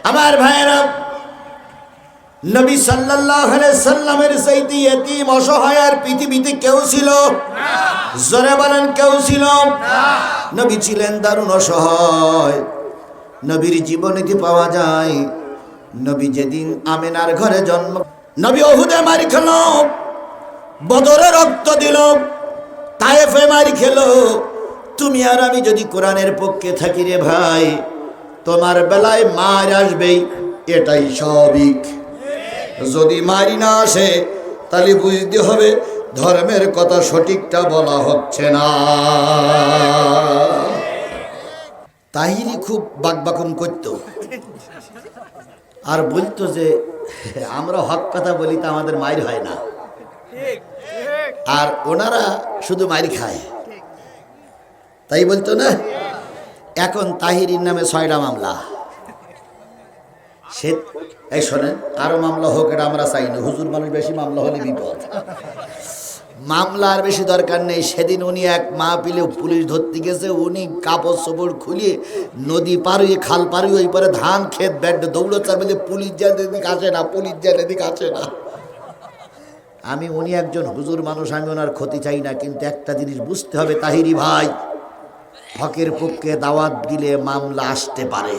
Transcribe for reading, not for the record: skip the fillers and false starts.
আমার ভাইয়েরা, নবী সাল্লাল্লাহু আলাইহি সাল্লামের চাইতে ইতিম অসহায় আর পৃথিবীতে কেউ ছিল না। জোরে বলেন, কেউ ছিল না। নবী ছিলেন দারুণ অসহায়। নবীর জীবনীতে পাওয়া যায়, নবী যেদিন আমিনার ঘরে জন্ম, নবী উহুদে মার খেল, বদরে রক্ত দিল, তায়েফে মার খেল। তুমি আর আমি যদি কোরআনের পক্ষে থাকি রে ভাই, তোমার বেলায় মার আসবেই, এটাই স্বাভাবিক। যদি মারি না আসে তাহলে বুঝতে হবে ধর্মের কথা সঠিকটা বলা হচ্ছে না। তাহিরি খুব বাকবাকুম করত আর বলতো যে আমরা হক কথা বলি তা আমাদের মায়ের হয় না, আর ওনারা শুধু মারি খায়, তাই বলতো না। এখন তাহিরির নামে 6টা মামলা। সে এই শোনেন, আরো মামলা হোক, এটা আমরা চাই না। হুজুর মানুষ, বেশি মামলা হলে বিপদ। মামলা আর বেশি দরকার নেই। সেদিন উনি এক মাহফিলে পুলিশ ধরতে গেছে, উনি কাপড় চোপড় খুলিয়ে নদী পার হয়ে খাল পার হয়ে ওই পরে ধান ক্ষেত ব্যাড দৌড়চ্ছে, বলে পুলিশ যেন এদিকে আসে না, পুলিশ যেন এদিকে আসে না। উনি একজন হুজুর মানুষ, আমি ওনার ক্ষতি চাই না, কিন্তু একটা জিনিস বুঝতে হবে তাহিরি ভাই, হকের পক্ষে দাওয়াত দিলে মামলা আসতে পারে।